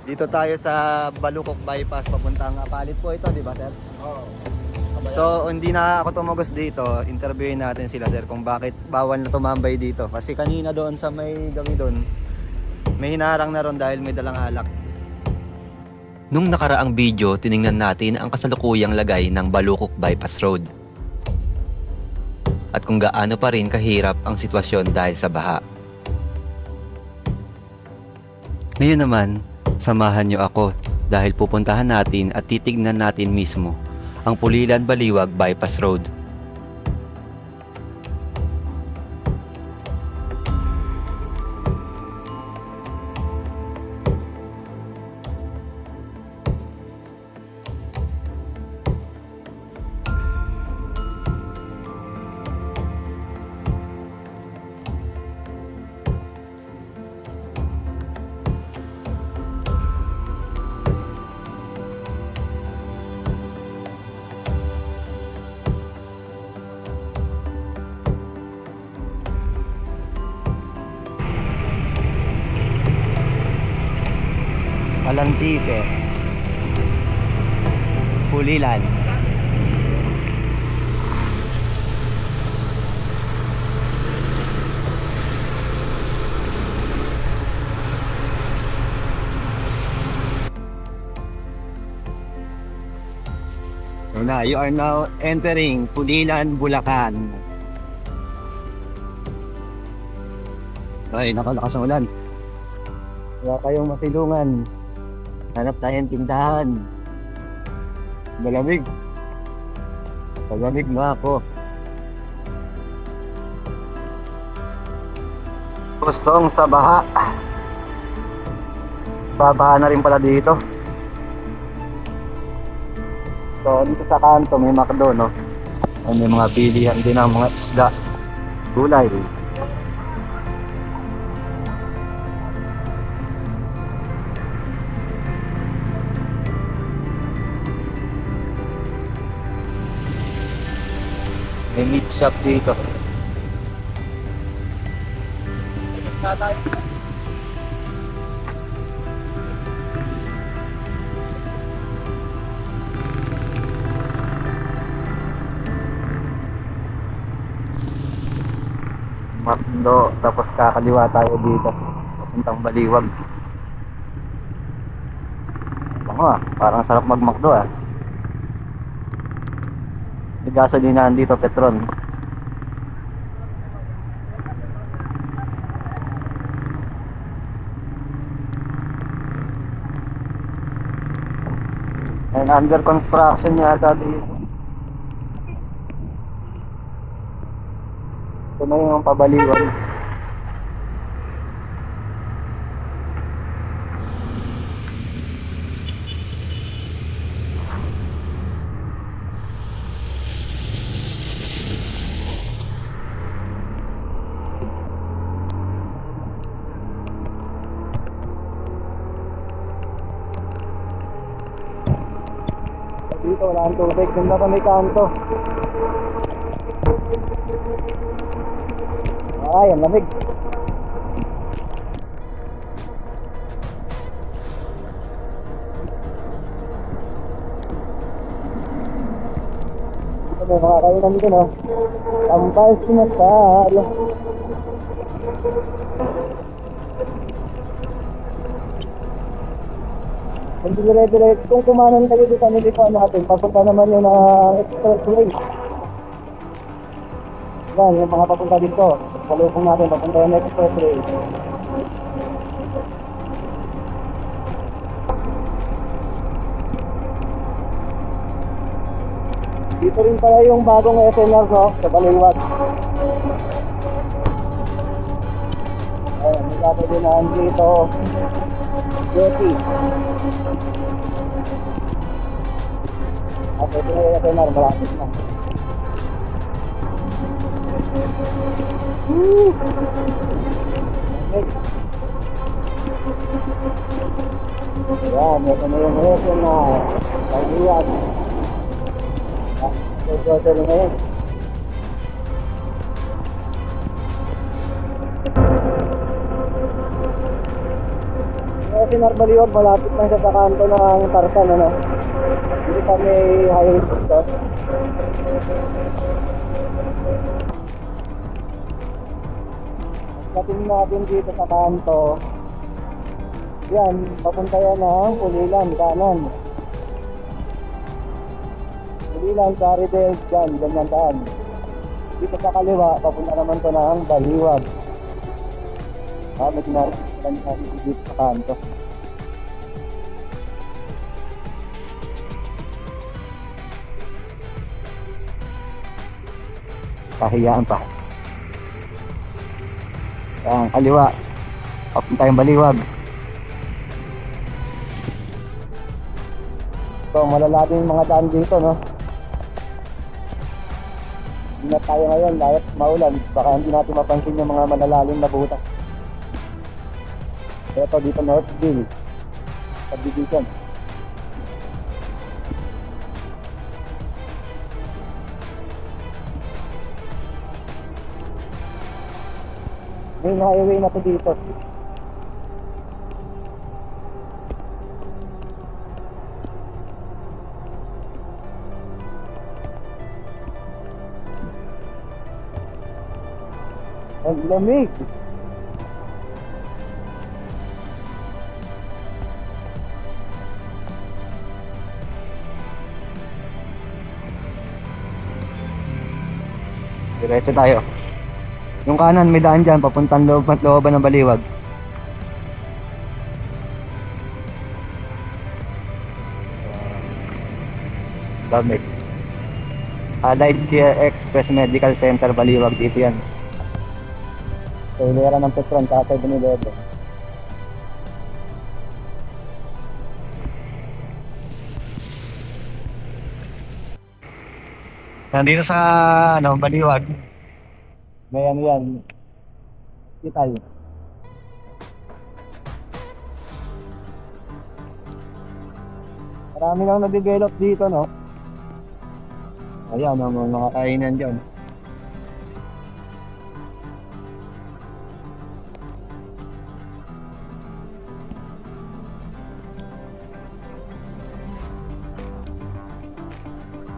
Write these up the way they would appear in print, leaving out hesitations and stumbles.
Dito tayo sa Balukok Bypass papuntang Apalit po ito, di ba sir? Oo. So hindi na ako tumagos dito, interviewin natin sila sir kung bakit bawal na tumambay dito. Kasi kanina doon sa may gawi doon, may hinarang na ron dahil may dalang alak. Nung nakaraang video, tiningnan natin ang kasalukuyang lagay ng Balukok Bypass Road. At kung gaano pa rin kahirap ang sitwasyon dahil sa baha. Ngayon naman, samahan nyo ako dahil pupuntahan natin at titignan natin mismo ang Pulilan Baliwag Bypass Road. Palantipe, Pulilan. So na, you are now entering Pulilan, Bulacan. Ay, nakalakas ang ulan. Wala kayong matilungan. Hanap tayong tindahan. Malamig. Malamig na ako. Gustong sa baha. Babaha na rin pala dito. So dito sa kanto may McDo, no? May mga bilihan din ng mga isda. Gulay. May meat shop dito. Matlo, tapos kakaliwa tayo dito. Papuntang Baliwag. Parang sarap mag-McDo ah. May gasolinahan dito, Petron. And under construction yata dito. Ito na yung pabaliwan. Dito wala ang tubig, ganda pa may kanto. Ay, ang lamig. Dito may mga kainan dito, no? Ampal sinasalo. Hindi dire-diretso kung kumanan kayo dito nili ko natin, papunta naman yung expressway. Yan, yung mga papunta dito. Palupong natin, papunta yung expressway. Dito rin pala yung bagong SNR, no? Sa Baliwag. Ayan, may kapag dinaan dito. Jetty. At ito na yung SNR, malapit na. Yan, ito na yung SNR. Baliwag. Ito na yun. Pinar Baliwag, malapit na siya sa kanto ng Tarsan, ano? Dito pa may highway dito. Pagdating natin dito sa kanto, yan, papunta yan ng Pulilan, kanan. Pulilan, Caridel, dyan, ganyan daan. Dito sa kaliwa, papunta naman to ng Baliwag. May tinaritan natin dito sa kanto. Kahiyaan pa. Yan, kaliwa. Papunta yung Baliwag. So, malalaming mga daan dito, no? Ingat tayo ngayon dahil maulan. Baka hindi natin mapansin yung mga malalalim na butas. Ito dito Northville Subdivision. Main highway na to dito. Ang lamig. Diretso tayo. Yung kanan may daan dyan, papuntang looban ng Baliwag. Lamig. Allied Care Express Medical Center Baliwag, dito yan. So, hilera ng Petron, sa 7-Eleven. Nandito sa Baliwag. May ano yan. Hospital. Marami nang nag-develop dito, no? Ayan, mga kainan dyan.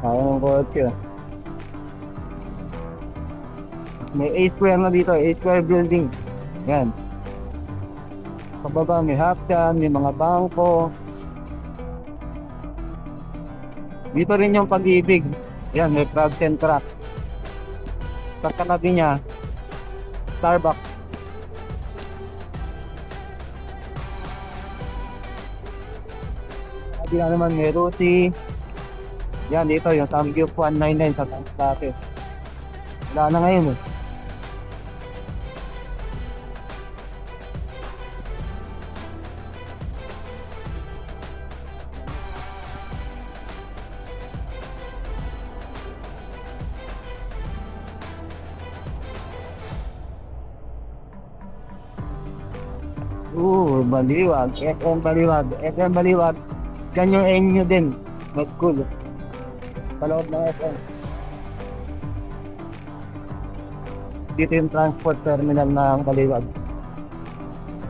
Ayun ang kotse. May A-square na dito, A-square building. Yan. Pababa may hapyan, may mga bangko. Dito rin yung Pag-ibig. Yan, may Frogs and Crack. Sa katabi niya, Starbucks. Sabi na naman may Rusi. Yan, dito yung Samgyup 199 sa Tanslate. Wala na ngayon eh. Baliwag, FM Baliwag, FM Baliwag. Yan yung NU din, not cool. Paloob ng FM. Dito yung transport terminal ng Baliwag.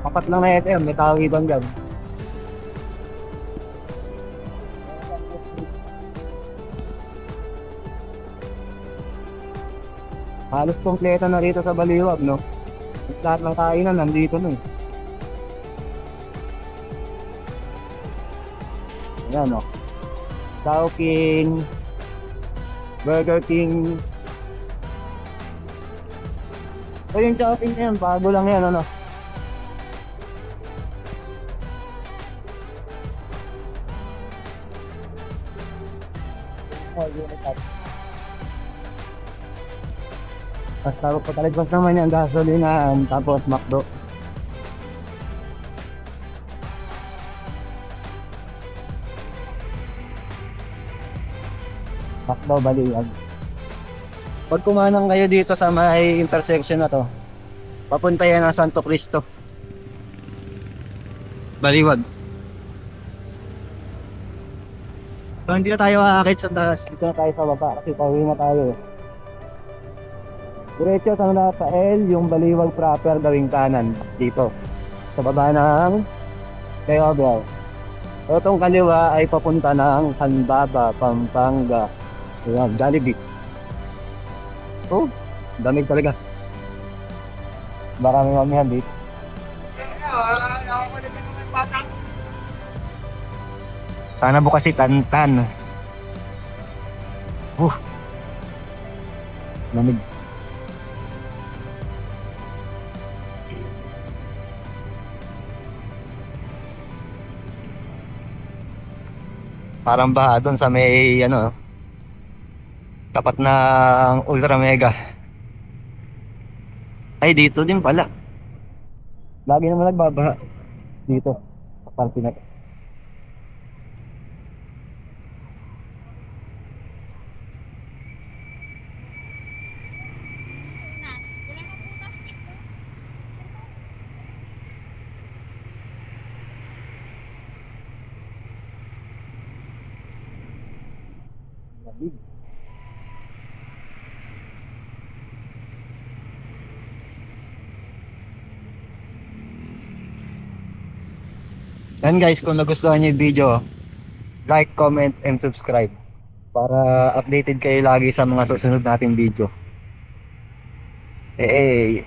Apat lang na FM, may tao ibang dyan. Halos kompleto na rito sa Baliwag, no? Lahat ng kainan nandito na eh. Ayan o. Chowking, Burger King. So yung Chowking na yan, bago lang yan, ano? At tapos pataligpas naman yan, gasolinahan, tapos McDo. McDo Baliwag. Pag kumanang kayo dito sa may intersection na to, papunta yan ng Santo Cristo, Baliwag. So hindi na tayo aakit sa taas, dito na tayo sa baba kasi pauwi na tayo. Diretso sa L, yung Baliwag proper gawing kanan dito sa baba ng Kaya bro, itong kaliwa ay papunta ng Hanbaba, Pampanga. Ayan, Jollibee. Oh, damig talaga. Marami mamihan dito. Sana bukas si Tantan. Lamig. Parang baha doon sa may ano, tapat ng Ultra Mega. Ay, dito din pala. Lagi naman nagbabaha dito. Sa parte na to. Lamig. Yan guys, kung nagustuhan niyo yung video, like, comment, and subscribe para updated kayo lagi sa mga susunod nating video. Eh,